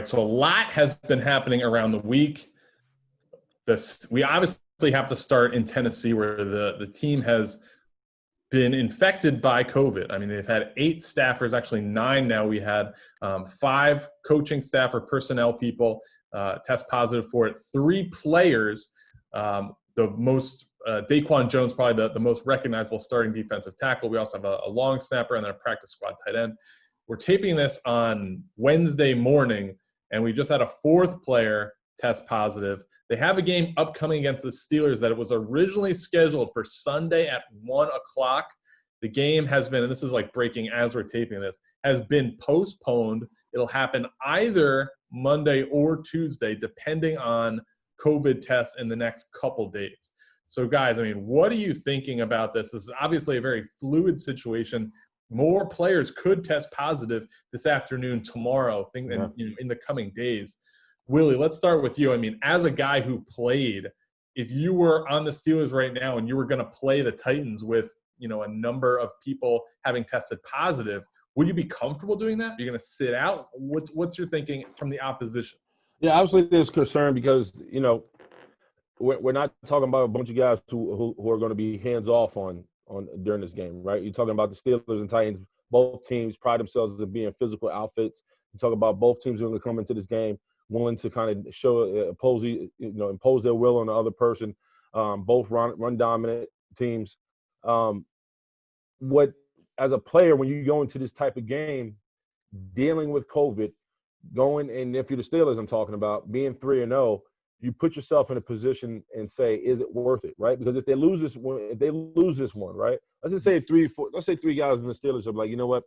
So a lot has been happening around the week. We obviously have to start in Tennessee, where the team has been infected by COVID. I mean, they've had 8 staffers, actually 9 now. We had 5 coaching staff or personnel people test positive for it. 3 players, the most Daquan Jones, probably the most recognizable starting defensive tackle. We also have a long snapper and then a practice squad tight end. We're taping this on Wednesday morning, and we just had a 4th player test positive. They have a game upcoming against the Steelers that it was originally scheduled for Sunday at 1 o'clock. The game has been, and this is like breaking as we're taping this, has been postponed. It'll happen either Monday or Tuesday, depending on COVID tests in the next couple days. So, guys, I mean, what are you thinking about this? This is obviously a very fluid situation. More players could test positive this afternoon, tomorrow, in the coming days. Willie, let's start with you. I mean, as a guy who played, if you were on the Steelers right now and you were going to play the Titans with, a number of people having tested positive, would you be comfortable doing that? Are you going to sit out? What's your thinking from the opposition? Yeah, obviously there's concern because, we're not talking about a bunch of guys who are going to be hands off on during this game, right? You're talking about the Steelers and Titans. Both teams pride themselves on being physical outfits. You talk about both teams are going to come into this game willing to kind of impose their will on the other person. Both run dominant teams. As a player, when you go into this type of game, dealing with COVID, and if you're the Steelers, I'm talking about being 3-0, you put yourself in a position and say, is it worth it, right? Because if they lose this one, right? Let's just say 3 guys in the Steelers are like, you know what?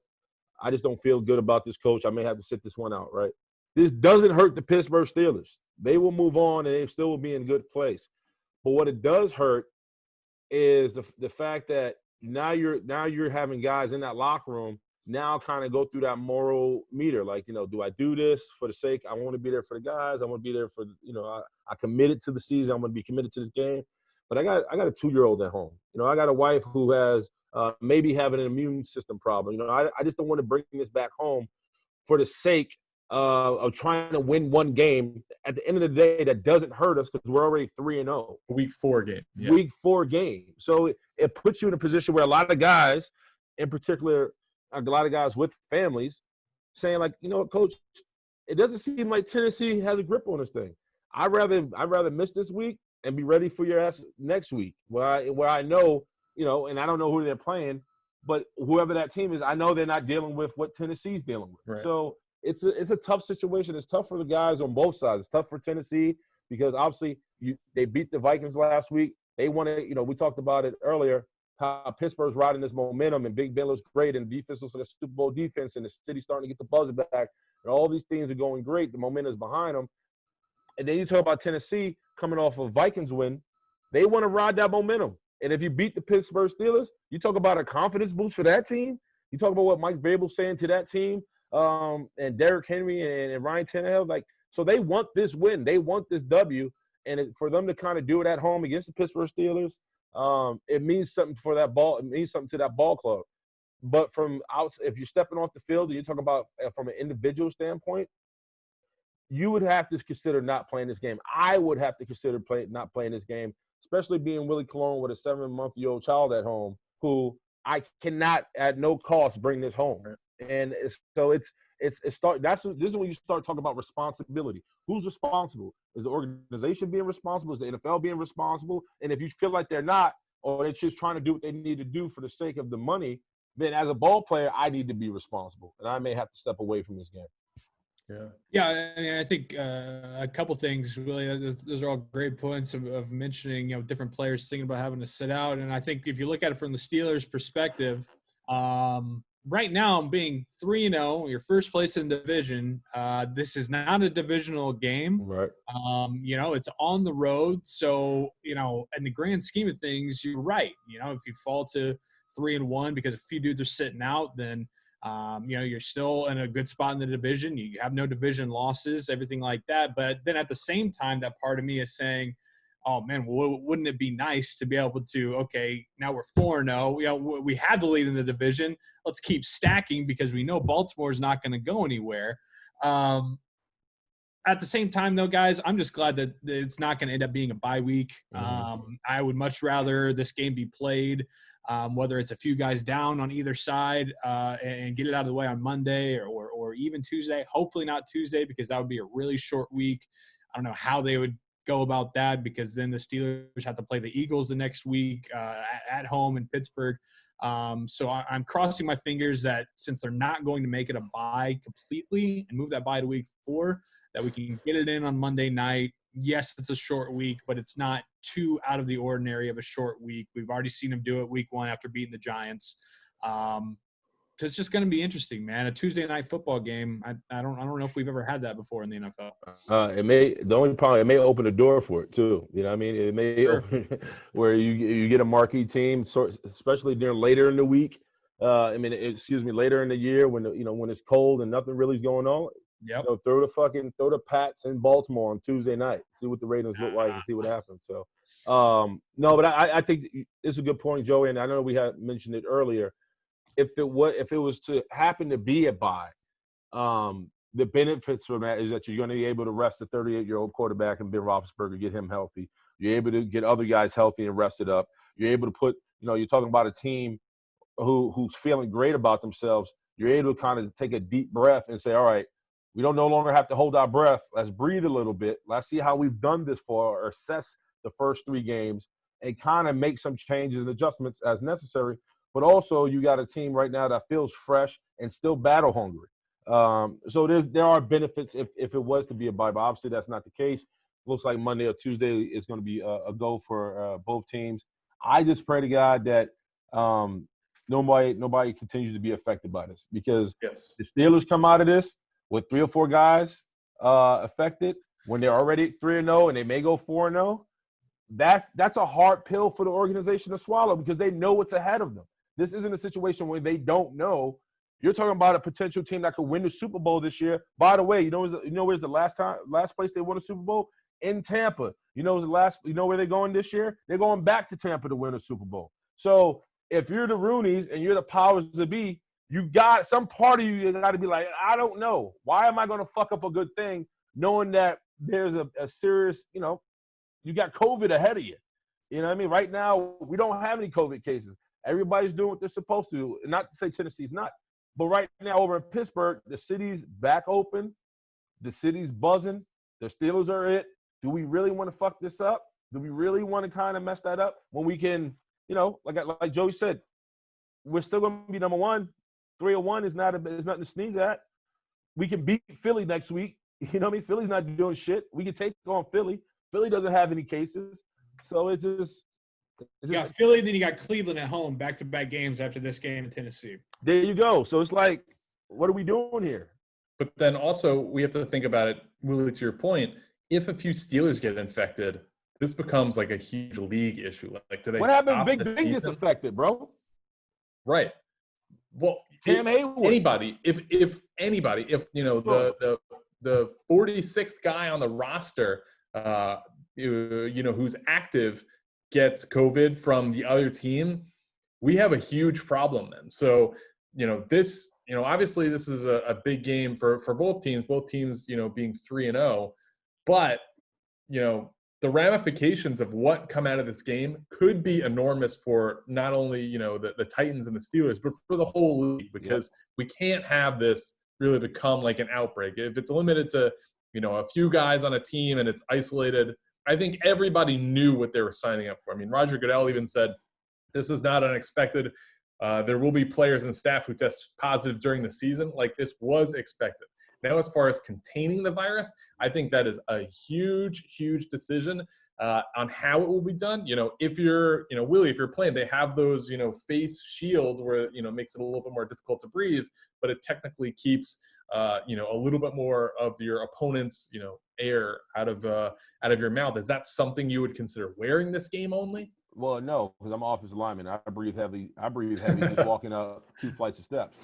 I just don't feel good about this coach. I may have to sit this one out, right? This doesn't hurt the Pittsburgh Steelers. They will move on and they still will be in good place. But what it does hurt is the fact that now you're having guys in that locker room now kind of go through that moral meter. Like, do I do this for the sake? I want to be there for the guys. I want to be there for, I committed to the season. I'm going to be committed to this game. But I got a 2-year-old at home. I got a wife who has maybe having an immune system problem. I just don't want to bring this back home for the sake of trying to win one game. At the end of the day, that doesn't hurt us because we're already 3-0. Week 4 game. Yeah. Week 4 game. So it puts you in a position where a lot of guys, in particular, a lot of guys with families, saying like, Coach, it doesn't seem like Tennessee has a grip on this thing. I'd rather miss this week and be ready for your ass next week, where I know, and I don't know who they're playing, but whoever that team is, I know they're not dealing with what Tennessee's dealing with. Right. So it's a tough situation. It's tough for the guys on both sides. It's tough for Tennessee because obviously they beat the Vikings last week. They want to, we talked about it earlier, how Pittsburgh's riding this momentum and Big Ben looks great and the defense looks like a Super Bowl defense and the city's starting to get the buzz back and all these things are going great. The momentum is behind them. And then you talk about Tennessee coming off a Vikings win. They want to ride that momentum. And if you beat the Pittsburgh Steelers, you talk about a confidence boost for that team. You talk about what Mike Vrabel's saying to that team. And Derrick Henry and Ryan Tannehill, so they want this win. They want this W. And for them to kind of do it at home against the Pittsburgh Steelers, it means something for that ball. It means something to that ball club. But if you're stepping off the field and you're talking about from an individual standpoint, you would have to consider not playing this game. I would have to consider not playing this game, especially being Willie Colon with a 7-month-old child at home who I cannot at no cost bring this home. And this is when you start talking about responsibility. Who's responsible? Is the organization being responsible? Is the NFL being responsible? And if you feel like they're not, or they're just trying to do what they need to do for the sake of the money, then as a ball player, I need to be responsible, and I may have to step away from this game. Yeah. I mean, I think a couple things really. Those are all great points of mentioning, different players thinking about having to sit out. And I think if you look at it from the Steelers' perspective, right now, being 3-0, your first place in the division. This is not a divisional game, right? It's on the road, so in the grand scheme of things, you're right. If you fall to 3-1 because a few dudes are sitting out, then you're still in a good spot in the division. You have no division losses, everything like that. But then at the same time, that part of me is saying, oh, man, wouldn't it be nice to be able to, okay, now we're 4-0. We had the lead in the division. Let's keep stacking because we know Baltimore's not going to go anywhere. At the same time, though, guys, I'm just glad that it's not going to end up being a bye week. I would much rather this game be played, whether it's a few guys down on either side, and get it out of the way on Monday or even Tuesday. Hopefully not Tuesday, because that would be a really short week. I don't know how they would go about that, because then the Steelers have to play the Eagles the next week at home in Pittsburgh. So I'm crossing my fingers that since they're not going to make it a bye completely and move that bye to week 4, that we can get it in on Monday night. Yes, it's a short week, but it's not too out of the ordinary of a short week. We've already seen them do it week 1 after beating the Giants. So it's just going to be interesting, man. A Tuesday night football game. I don't know if we've ever had that before in the NFL. The only problem, it may open the door for it too. You know what I mean? It may open where you get a marquee team, especially during later in the week. Later in the year when when it's cold and nothing really is going on. Yep. Throw the Pats in Baltimore on Tuesday night. See what the ratings look like and see what happens. So, no, but I think it's a good point, Joey. And I know we had mentioned it earlier. If it was to happen to be a bye, the benefits from that is that you're going to be able to rest the 38-year-old quarterback and Ben Roethlisberger, get him healthy. You're able to get other guys healthy and rested up. You're able to put, you're talking about a team who's feeling great about themselves. You're able to kind of take a deep breath and say, all right, we don't no longer have to hold our breath. Let's breathe a little bit. Let's see how we've done this or assess the first 3 games and kind of make some changes and adjustments as necessary. But also, you got a team right now that feels fresh and still battle hungry. So there are benefits if it was to be a bye, but obviously that's not the case. Looks like Monday or Tuesday is going to be a go for both teams. I just pray to God that nobody continues to be affected by this, because the Steelers come out of this with 3 or 4 guys affected when they're already 3-0 and they may go 4-0. That's a hard pill for the organization to swallow, because they know what's ahead of them. This isn't a situation where they don't know. You're talking about a potential team that could win the Super Bowl this year. By the way, where's the last place they won a Super Bowl? In Tampa. Where they're going this year? They're going back to Tampa to win a Super Bowl. So if you're the Rooneys and you're the powers to be, you got some part of you got to be like, I don't know. Why am I going to fuck up a good thing knowing that there's a serious, you got COVID ahead of you. You know what I mean? Right now, we don't have any COVID cases. Everybody's doing what they're supposed to do. Not to say Tennessee's not. But right now over in Pittsburgh, the city's back open. The city's buzzing. The Steelers are it. Do we really want to fuck this up? Do we really want to kind of mess that up when we can, like Joey said, we're still going to be number 1. 3-1 is nothing to sneeze at. We can beat Philly next week. You know what I mean? Philly's not doing shit. We can take on Philly. Philly doesn't have any cases. So it's just you got Philly, then you got Cleveland at home, back-to-back games after this game in Tennessee. There you go. So it's like, what are we doing here? But then also we have to think about it, Willie, to your point, if a few Steelers get infected, this becomes like a huge league issue. Like, do they what happened if stop Big Ben gets affected, bro? Right. Well, Cam Hayward. Anybody, if the 46th guy on the roster, who's active, gets COVID from the other team, we have a huge problem then. So, obviously this is a big game for both teams being 3-0, but, the ramifications of what come out of this game could be enormous for not only, the Titans and the Steelers, but for the whole league, because we can't have this really become like an outbreak. If it's limited to, a few guys on a team and it's isolated, I think everybody knew what they were signing up for. I mean, Roger Goodell even said, this is not unexpected. There will be players and staff who test positive during the season. Like, this was expected. Now, as far as containing the virus, I think that is a huge, huge decision on how it will be done. If you're, Willie, if you're playing, they have those, face shields where, it makes it a little bit more difficult to breathe, but it technically keeps, a little bit more of your opponent's, air out of your mouth. Is that something you would consider wearing this game only? Well, no, because I'm an offensive lineman. I breathe heavy just walking up 2 flights of steps.